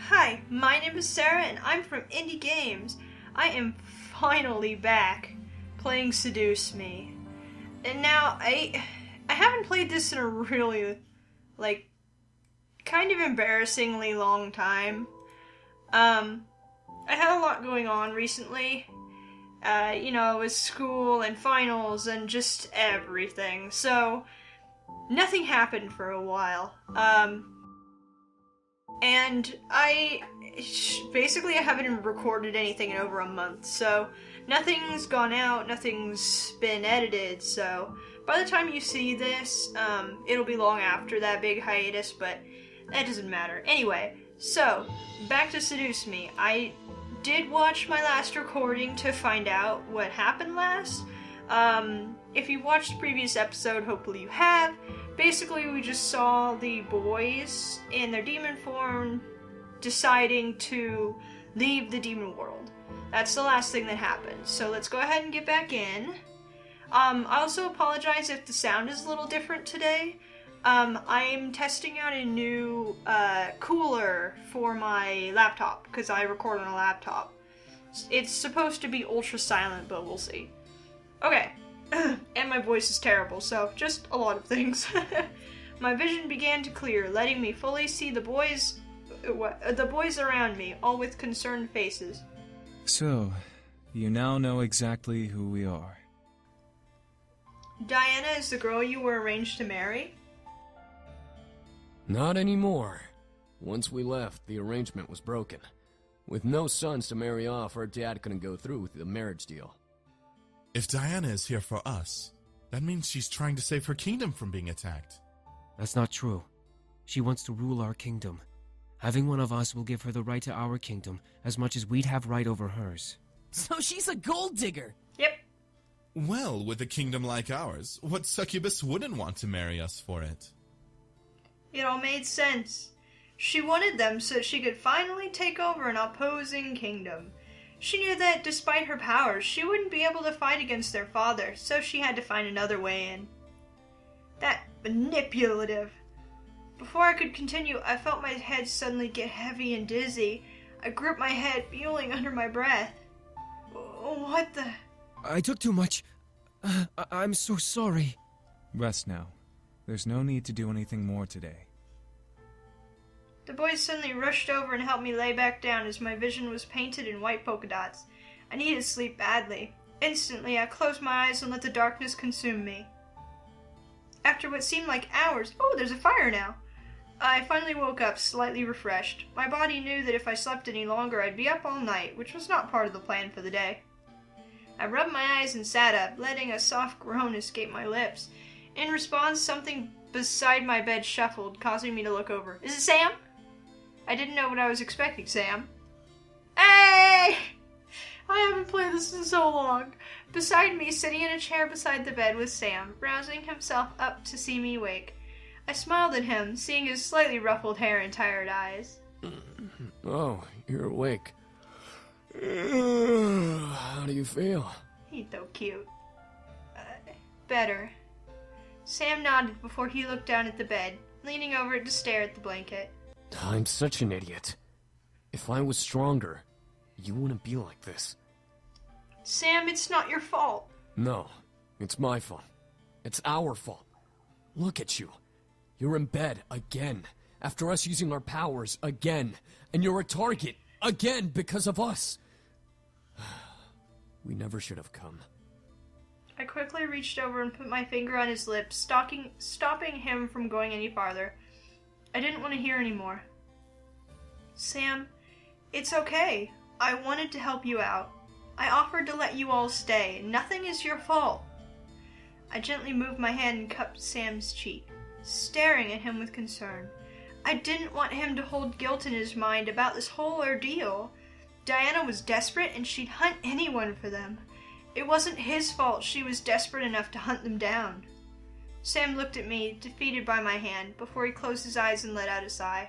Hi, my name is Sarah and I'm from Indie Games. I am finally back playing Seduce Me. And now I haven't played this in a really, kind of embarrassingly long time. I had a lot going on recently. With school and finals and just everything. So, nothing happened for a while. And I haven't recorded anything in over a month, so nothing's gone out, nothing's been edited, so by the time you see this, it'll be long after that big hiatus, but that doesn't matter. Anyway, so, back to Seduce Me. I did watch my last recording to find out what happened last. If you watched the previous episode, hopefully you have. Basically, we just saw the boys in their demon form deciding to leave the demon world. That's the last thing that happened. So let's go ahead and get back in. I also apologize if the sound is a little different today. I'm testing out a new cooler for my laptop, because I record on a laptop. It's supposed to be ultra silent, but we'll see. Okay. And my voice is terrible, so just a lot of things. My vision began to clear, letting me fully see the boys around me, all with concerned faces. So, you now know exactly who we are. Diana is the girl you were arranged to marry? Not anymore. Once we left, the arrangement was broken. With no sons to marry off, her dad couldn't go through with the marriage deal. If Diana is here for us, that means she's trying to save her kingdom from being attacked. That's not true. She wants to rule our kingdom. Having one of us will give her the right to our kingdom as much as we'd have right over hers. So she's a gold digger! Yep. Well, with a kingdom like ours, what succubus wouldn't want to marry us for it? It all made sense. She wanted them so she could finally take over an opposing kingdom. She knew that, despite her powers, she wouldn't be able to fight against their father, so she had to find another way in. That manipulative. Before I could continue, I felt my head suddenly get heavy and dizzy. I gripped my head, feeling under my breath. What the... I took too much. I'm so sorry. Rest now. There's no need to do anything more today. The boys suddenly rushed over and helped me lay back down as my vision was painted in white polka dots. I needed sleep badly. Instantly, I closed my eyes and let the darkness consume me. After what seemed like hours... Oh, there's a fire now! I finally woke up, slightly refreshed. My body knew that if I slept any longer, I'd be up all night, which was not part of the plan for the day. I rubbed my eyes and sat up, letting a soft groan escape my lips. In response, something beside my bed shuffled, causing me to look over. Is it Sam? I didn't know what I was expecting, Sam. Hey! I haven't played this in so long. Beside me, sitting in a chair beside the bed, was Sam, rousing himself up to see me wake. I smiled at him, seeing his slightly ruffled hair and tired eyes. Oh, you're awake. How do you feel? He's so cute. Better. Sam nodded before he looked down at the bed, leaning over it to stare at the blanket. I'm such an idiot. If I was stronger, you wouldn't be like this. Sam, it's not your fault. No, it's my fault. It's our fault. Look at you. You're in bed again, after us using our powers again, and you're a target again because of us. We never should have come. I quickly reached over and put my finger on his lips, stopping him from going any farther. I didn't want to hear anymore. Sam, it's okay. I wanted to help you out. I offered to let you all stay. Nothing is your fault. I gently moved my hand and cupped Sam's cheek, staring at him with concern. I didn't want him to hold guilt in his mind about this whole ordeal. Diana was desperate and she'd hunt anyone for them. It wasn't his fault she was desperate enough to hunt them down. Sam looked at me, defeated by my hand, before he closed his eyes and let out a sigh.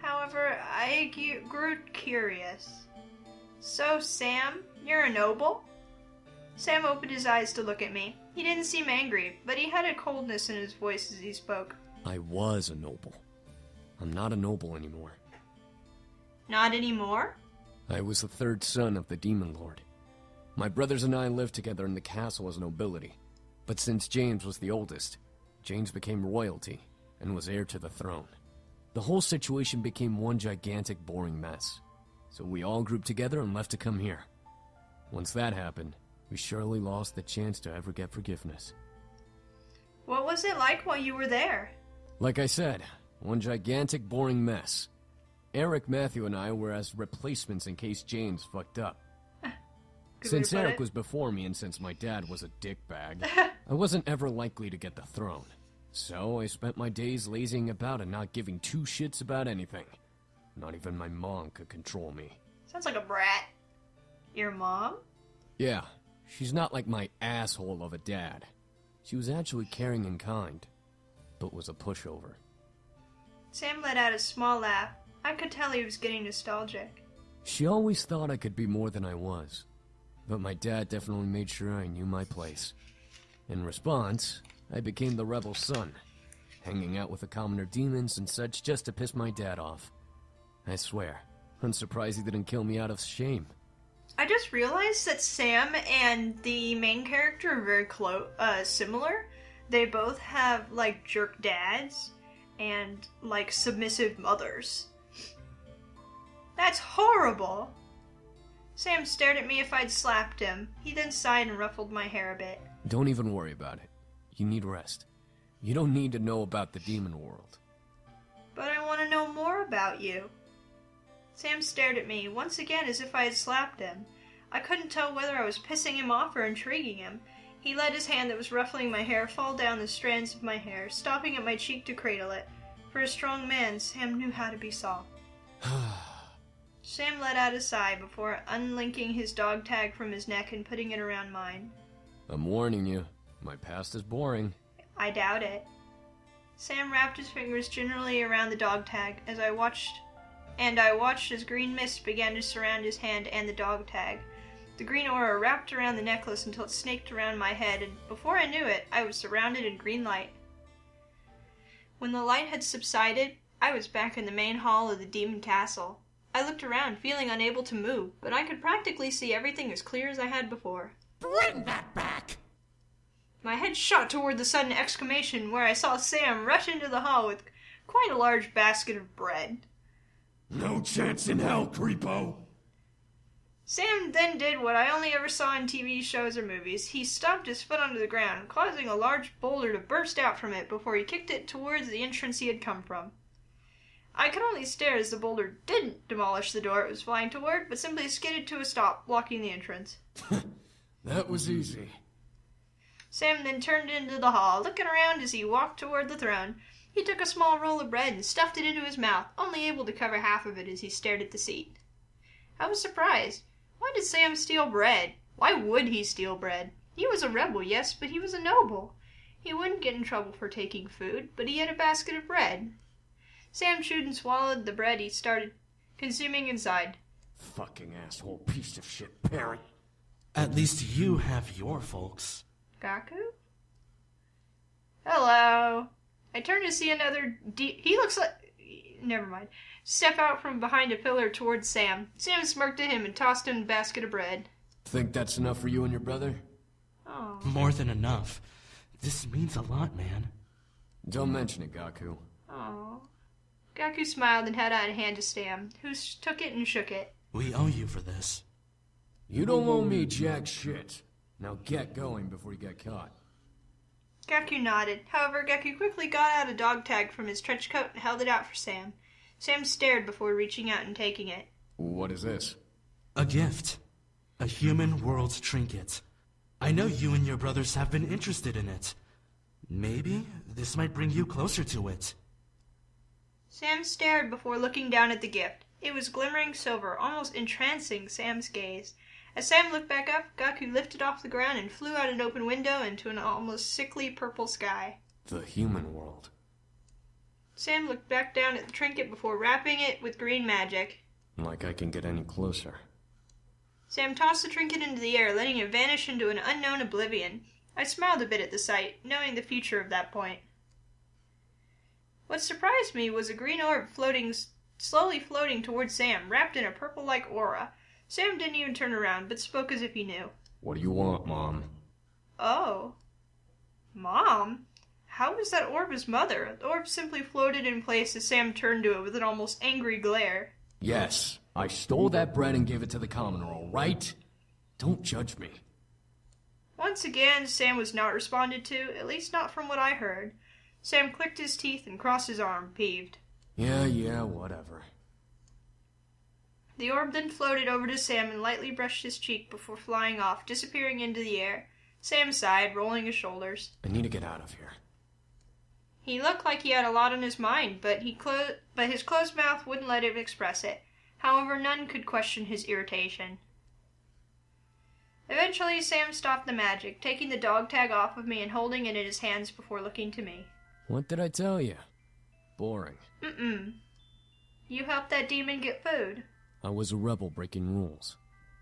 However, I grew curious. So, Sam, you're a noble? Sam opened his eyes to look at me. He didn't seem angry, but he had a coldness in his voice as he spoke. I was a noble. I'm not a noble anymore. Not anymore? I was the third son of the Demon Lord. My brothers and I lived together in the castle as nobility. But since James was the oldest, James became royalty and was heir to the throne. The whole situation became one gigantic, boring mess. So we all grouped together and left to come here. Once that happened, we surely lost the chance to ever get forgiveness. What was it like while you were there? Like I said, one gigantic, boring mess. Eric, Matthew, and I were as replacements in case James fucked up. Since Eric was before me and since my dad was a dickbag, I wasn't ever likely to get the throne. So I spent my days lazying about and not giving two shits about anything. Not even my mom could control me. Sounds like a brat. Your mom? Yeah, she's not like my asshole of a dad. She was actually caring and kind, but was a pushover. Sam let out a small laugh. I could tell he was getting nostalgic. She always thought I could be more than I was. But my dad definitely made sure I knew my place. In response, I became the rebel son, hanging out with the commoner demons and such just to piss my dad off. I swear, I'm surprised he didn't kill me out of shame. I just realized that Sam and the main character are very similar. They both have, like, jerk dads and, like, submissive mothers. That's horrible! Sam stared at me if I'd slapped him. He then sighed and ruffled my hair a bit. Don't even worry about it. You need rest. You don't need to know about the demon world. But I want to know more about you. Sam stared at me, once again as if I had slapped him. I couldn't tell whether I was pissing him off or intriguing him. He let his hand that was ruffling my hair fall down the strands of my hair, stopping at my cheek to cradle it. For a strong man, Sam knew how to be soft. Sam let out a sigh before unlinking his dog tag from his neck and putting it around mine. I'm warning you, my past is boring. I doubt it. Sam wrapped his fingers gingerly around the dog tag as I watched as green mist began to surround his hand and the dog tag. The green aura wrapped around the necklace until it snaked around my head, and before I knew it, I was surrounded in green light. When the light had subsided, I was back in the main hall of the demon castle. I looked around, feeling unable to move, but I could practically see everything as clear as I had before. Bring that back! My head shot toward the sudden exclamation where I saw Sam rush into the hall with quite a large basket of bread. No chance in hell, creepo! Sam then did what I only ever saw in TV shows or movies. He stomped his foot onto the ground, causing a large boulder to burst out from it before he kicked it towards the entrance he had come from. I could only stare as the boulder didn't demolish the door it was flying toward, but simply skidded to a stop, blocking the entrance. That was easy. Sam then turned into the hall, looking around as he walked toward the throne. He took a small roll of bread and stuffed it into his mouth, only able to cover half of it as he stared at the seat. I was surprised. Why did Sam steal bread? Why would he steal bread? He was a rebel, yes, but he was a noble. He wouldn't get in trouble for taking food, but he had a basket of bread. Sam chewed and swallowed the bread he started consuming inside. Fucking asshole piece of shit parent. At least you have your folks. Gaku? Hello. I turned to see another he looks like... Never mind. Step out from behind a pillar towards Sam. Sam smirked at him and tossed him the basket of bread. Think that's enough for you and your brother? Oh. More than enough. This means a lot, man. Don't mention it, Gaku. Oh. Gaku smiled and held out a hand to Sam, who took it and shook it. We owe you for this. You don't owe me jack shit. Now get going before you get caught. Gaku nodded. However, Gaku quickly got out a dog tag from his trench coat and held it out for Sam. Sam stared before reaching out and taking it. What is this? A gift. A human world trinket. I know you and your brothers have been interested in it. Maybe this might bring you closer to it. Sam stared before looking down at the gift. It was glimmering silver, almost entrancing Sam's gaze. As Sam looked back up, Gaku lifted off the ground and flew out an open window into an almost sickly purple sky. The human world. Sam looked back down at the trinket before wrapping it with green magic. Like I can get any closer. Sam tossed the trinket into the air, letting it vanish into an unknown oblivion. I smiled a bit at the sight, knowing the future of that point. What surprised me was a green orb floating slowly floating towards Sam, wrapped in a purple-like aura. Sam didn't even turn around, but spoke as if he knew. What do you want, Mom? Oh. Mom? How was that orb his mother? The orb simply floated in place as Sam turned to it with an almost angry glare. Yes, I stole that bread and gave it to the commoner, all right? Don't judge me. Once again, Sam was not responded to, at least not from what I heard. Sam clicked his teeth and crossed his arm, peeved. Yeah, whatever. The orb then floated over to Sam and lightly brushed his cheek before flying off, disappearing into the air. Sam sighed, rolling his shoulders. I need to get out of here. He looked like he had a lot on his mind, but his closed mouth wouldn't let him express it. However, none could question his irritation. Eventually, Sam stopped the magic, taking the dog tag off of me and holding it in his hands before looking to me. What did I tell you? Boring. You helped that demon get food. I was a rebel breaking rules.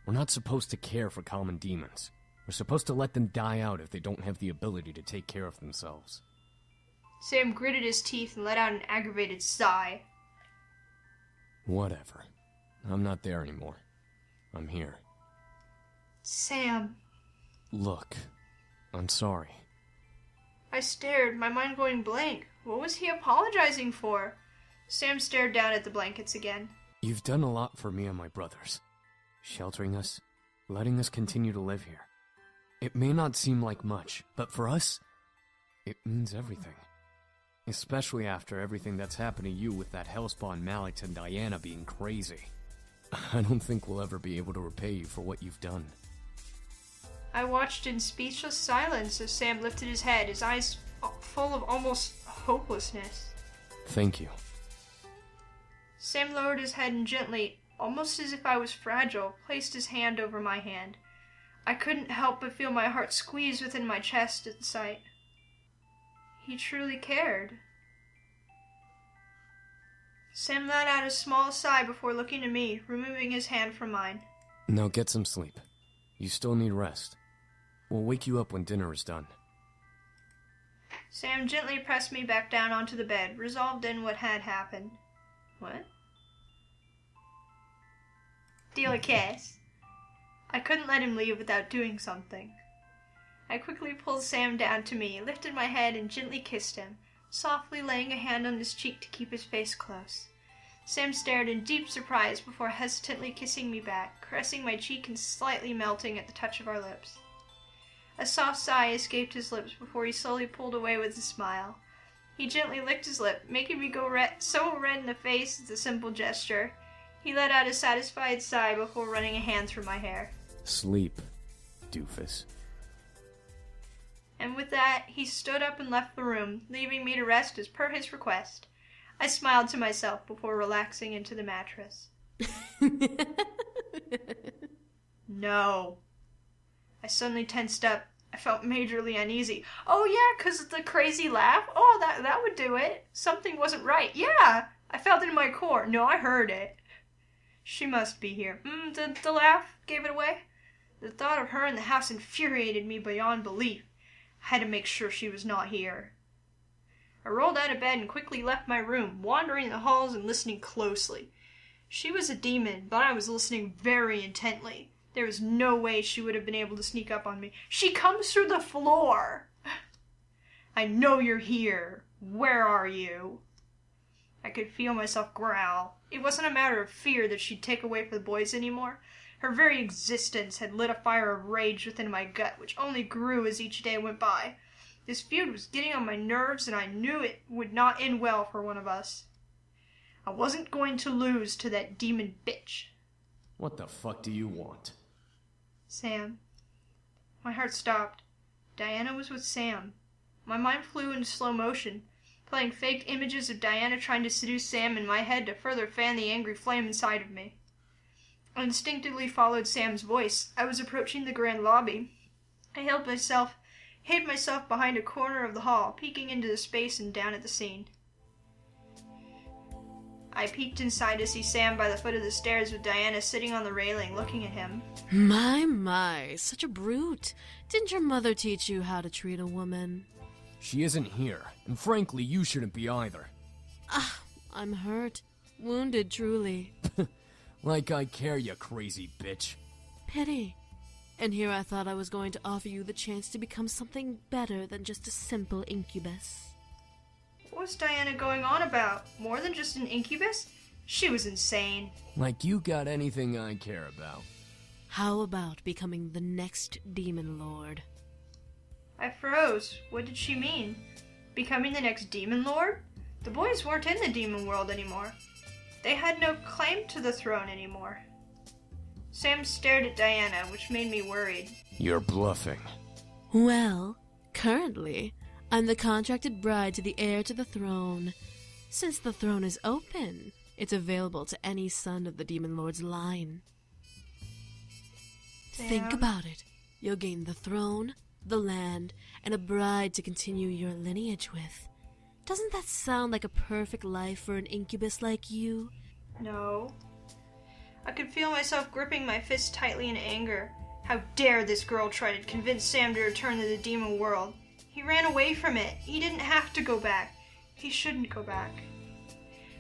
We're not supposed to care for common demons. We're supposed to let them die out if they don't have the ability to take care of themselves. Sam gritted his teeth and let out an aggravated sigh. Whatever. I'm not there anymore. I'm here. Sam. Look, I'm sorry. I stared, my mind going blank. What was he apologizing for? Sam stared down at the blankets again. You've done a lot for me and my brothers. Sheltering us, letting us continue to live here. It may not seem like much, but for us, it means everything. Especially after everything that's happened to you with that hellspawn Malix and Diana being crazy. I don't think we'll ever be able to repay you for what you've done. I watched in speechless silence as Sam lifted his head, his eyes full of almost hopelessness. Thank you. Sam lowered his head and gently, almost as if I was fragile, placed his hand over my hand. I couldn't help but feel my heart squeeze within my chest at the sight. He truly cared. Sam let out a small sigh before looking at me, removing his hand from mine. Now get some sleep. You still need rest. We'll wake you up when dinner is done. Sam gently pressed me back down onto the bed, resolved in what had happened. What? Deal a kiss. I couldn't let him leave without doing something. I quickly pulled Sam down to me, lifted my head, and gently kissed him, softly laying a hand on his cheek to keep his face close. Sam stared in deep surprise before hesitantly kissing me back, caressing my cheek and slightly melting at the touch of our lips. A soft sigh escaped his lips before he slowly pulled away with a smile. He gently licked his lip, making me go so red in the face at the simple gesture. He let out a satisfied sigh before running a hand through my hair. Sleep, doofus. And with that, he stood up and left the room, leaving me to rest as per his request. I smiled to myself before relaxing into the mattress. No. I suddenly tensed up. I felt majorly uneasy. Oh yeah, 'cause of the crazy laugh? Oh, that would do it. Something wasn't right. Yeah, I felt it in my core. No, I heard it. She must be here. The laugh gave it away. The thought of her in the house infuriated me beyond belief. I had to make sure she was not here. I rolled out of bed and quickly left my room, wandering the halls and listening closely. She was a demon, but I was listening very intently. There was no way she would have been able to sneak up on me. She comes through the floor! I know you're here. Where are you? I could feel myself growl. It wasn't a matter of fear that she'd take away from the boys anymore. Her very existence had lit a fire of rage within my gut, which only grew as each day went by. This feud was getting on my nerves, and I knew it would not end well for one of us. I wasn't going to lose to that demon bitch. What the fuck do you want? Sam. My heart stopped. Diana was with Sam. My mind flew in slow motion, playing fake images of Diana trying to seduce Sam in my head to further fan the angry flame inside of me. I instinctively followed Sam's voice. I was approaching the grand lobby. I hid myself behind a corner of the hall, peeking into the space and down at the scene. I peeked inside to see Sam by the foot of the stairs with Diana sitting on the railing looking at him. My, such a brute. Didn't your mother teach you how to treat a woman? She isn't here, and frankly, you shouldn't be either. I'm hurt. Wounded, truly. Like I care, you crazy bitch. Pity. And here I thought I was going to offer you the chance to become something better than just a simple incubus. What was Diana going on about? More than just an incubus? She was insane. Like you got anything I care about. How about becoming the next Demon Lord? I froze. What did she mean? Becoming the next Demon Lord? The boys weren't in the demon world anymore. They had no claim to the throne anymore. Sam stared at Diana, which made me worried. You're bluffing. Well, currently, I'm the contracted bride to the heir to the throne. Since the throne is open, it's available to any son of the Demon Lord's line. Think about it. You'll gain the throne, the land, and a bride to continue your lineage with. Doesn't that sound like a perfect life for an incubus like you? No. I could feel myself gripping my fist tightly in anger. How dare this girl try to convince Sam to return to the demon world? He ran away from it. He didn't have to go back. He shouldn't go back.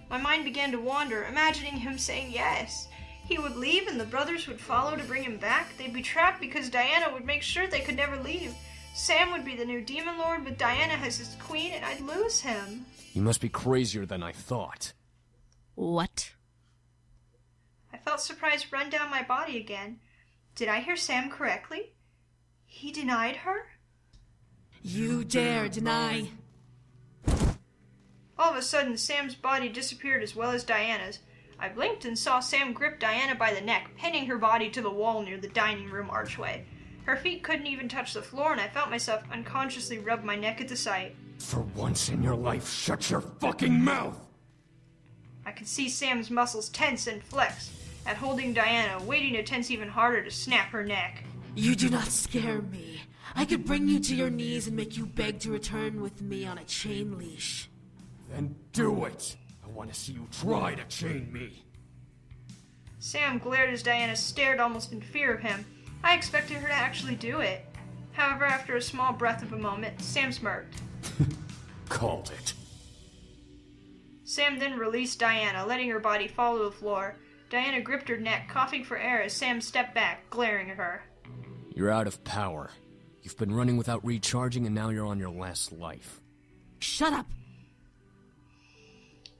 My mind began to wander, imagining him saying yes. He would leave and the brothers would follow to bring him back. They'd be trapped because Diana would make sure they could never leave. Sam would be the new demon lord with Diana as his queen, and I'd lose him. You must be crazier than I thought. What? I felt surprise run down my body again. Did I hear Sam correctly? He denied her? You dare deny? All of a sudden, Sam's body disappeared as well as Diana's. I blinked and saw Sam grip Diana by the neck, pinning her body to the wall near the dining room archway. Her feet couldn't even touch the floor, and I felt myself unconsciously rub my neck at the sight. For once in your life, shut your fucking mouth! I could see Sam's muscles tense and flex, at holding Diana, waiting to tense even harder to snap her neck. You do not scare me. I could bring you to your knees and make you beg to return with me on a chain leash. Then do it! I want to see you try to chain me. Sam glared as Diana stared almost in fear of him. I expected her to actually do it. However, after a small breath of a moment, Sam smirked. Called it. Sam then released Diana, letting her body fall to the floor. Diana gripped her neck, coughing for air as Sam stepped back, glaring at her. You're out of power. You've been running without recharging and now you're on your last life. Shut up!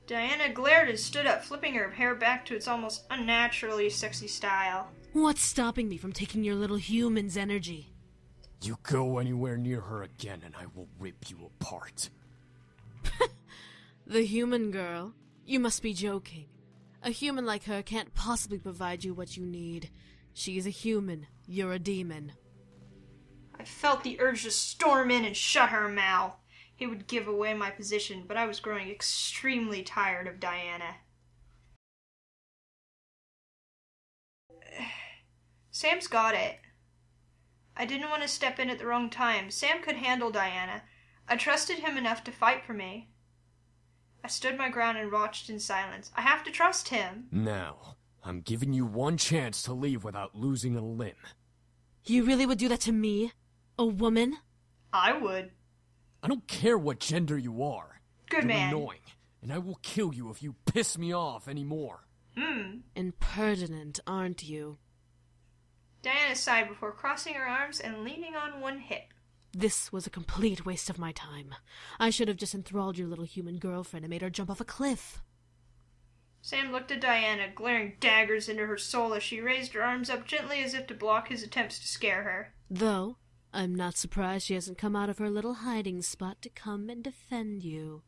Diana glared and stood up, flipping her hair back to its almost unnaturally sexy style. What's stopping me from taking your little human's energy? You go anywhere near her again and I will rip you apart. The human girl? You must be joking. A human like her can't possibly provide you what you need. She's a human. You're a demon. I felt the urge to storm in and shut her mouth. It would give away my position, but I was growing extremely tired of Diana. Sam's got it. I didn't want to step in at the wrong time. Sam could handle Diana. I trusted him enough to fight for me. I stood my ground and watched in silence. I have to trust him. Now, I'm giving you one chance to leave without losing a limb. You really would do that to me? A woman? I would. I don't care what gender you are. Good You're man. annoying, and I will kill you if you piss me off anymore. Impertinent, aren't you? Diana sighed before crossing her arms and leaning on one hip. This was a complete waste of my time. I should have just enthralled your little human girlfriend and made her jump off a cliff. Sam looked at Diana, glaring daggers into her soul as she raised her arms up gently as if to block his attempts to scare her. Though, I'm not surprised she hasn't come out of her little hiding spot to come and defend you.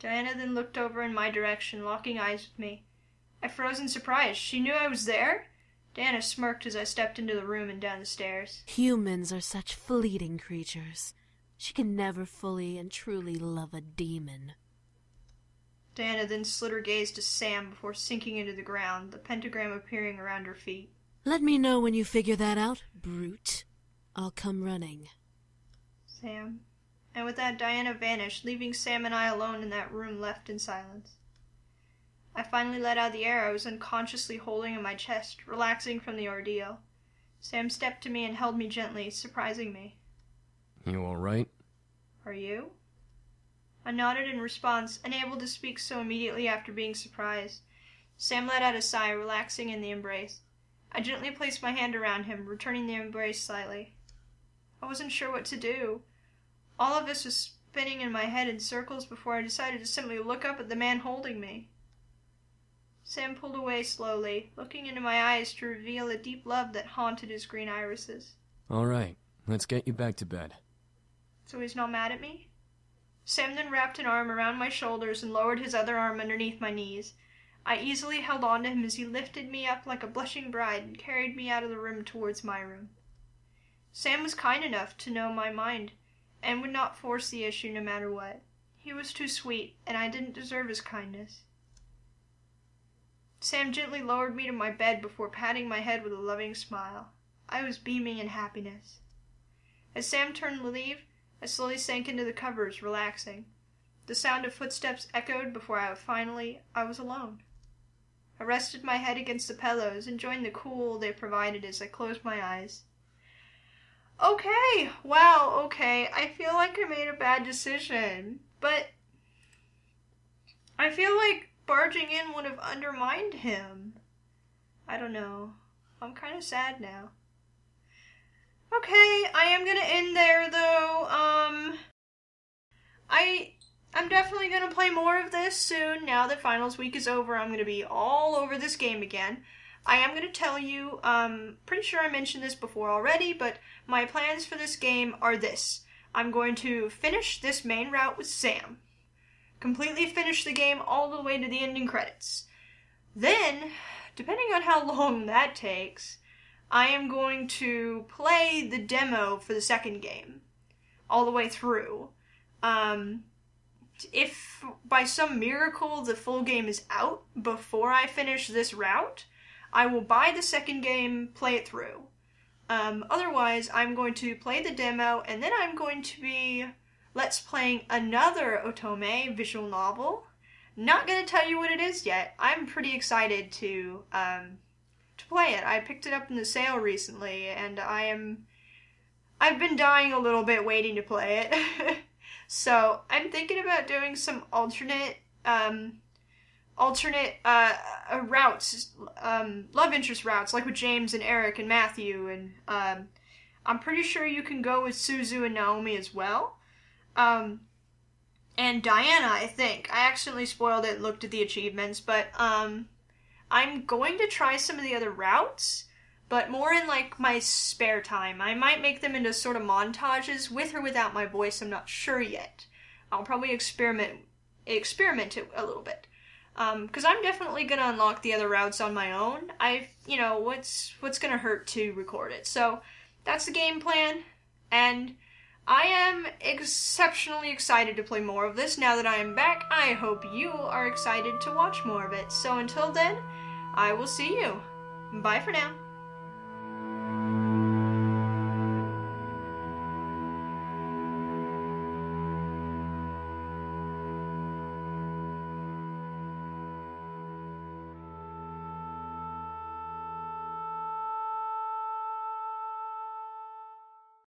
Diana then looked over in my direction, locking eyes with me. I froze in surprise. She knew I was there? Diana smirked as I stepped into the room and down the stairs. Humans are such fleeting creatures. She can never fully and truly love a demon. Diana then slid her gaze to Sam before sinking into the ground, the pentagram appearing around her feet. Let me know when you figure that out, brute. I'll come running. Sam. And with that, Diana vanished, leaving Sam and I alone in that room, left in silence. I finally let out the air I was unconsciously holding in my chest, relaxing from the ordeal. Sam stepped to me and held me gently, surprising me. You alright? Are you? I nodded in response, unable to speak so immediately after being surprised. Sam let out a sigh, relaxing in the embrace. I gently placed my hand around him, returning the embrace slightly. I wasn't sure what to do. All of this was spinning in my head in circles before I decided to simply look up at the man holding me. Sam pulled away slowly, looking into my eyes to reveal a deep love that haunted his green irises. All right, let's get you back to bed. So he's not mad at me? Sam then wrapped an arm around my shoulders and lowered his other arm underneath my knees. I easily held on to him as he lifted me up like a blushing bride and carried me out of the room towards my room. Sam was kind enough to know my mind and would not force the issue no matter what. He was too sweet, and I didn't deserve his kindness. Sam gently lowered me to my bed before patting my head with a loving smile. I was beaming in happiness. As Sam turned to leave, I slowly sank into the covers, relaxing. The sound of footsteps echoed before I was alone. I rested my head against the pillows, enjoying the cool they provided as I closed my eyes. Okay, wow, okay, I feel like I made a bad decision, but I feel like barging in would have undermined him. I don't know. I'm kind of sad now. Okay, I am gonna end there, though. I'm definitely gonna play more of this soon. Now that finals week is over, I'm gonna be all over this game again. I am gonna tell you, pretty sure I mentioned this before already, but my plans for this game are this. I'm going to finish this main route with Sam. Completely finish the game all the way to the ending credits. Then, depending on how long that takes, I am going to play the demo for the second game all the way through. If by some miracle the full game is out before I finish this route, I will buy the second game, play it through. Otherwise, I'm going to play the demo, and then I'm going to be let's playing another Otome visual novel. Not going to tell you what it is yet. I'm pretty excited to play it. I picked it up in the sale recently, and I've been dying a little bit waiting to play it. So I'm thinking about doing some alternate routes, love interest routes, like with James and Eric and Matthew, and I'm pretty sure you can go with Suzu and Naomi as well. And Diana, I think. I accidentally spoiled it and looked at the achievements, but I'm going to try some of the other routes, but more in like my spare time. I might make them into sort of montages with or without my voice. I'm not sure yet. I'll probably experiment it a little bit. Because I'm definitely going to unlock the other routes on my own. What's going to hurt to record it? So that's the game plan, and I am exceptionally excited to play more of this now that I am back. I hope you are excited to watch more of it. So until then, I will see you. Bye for now.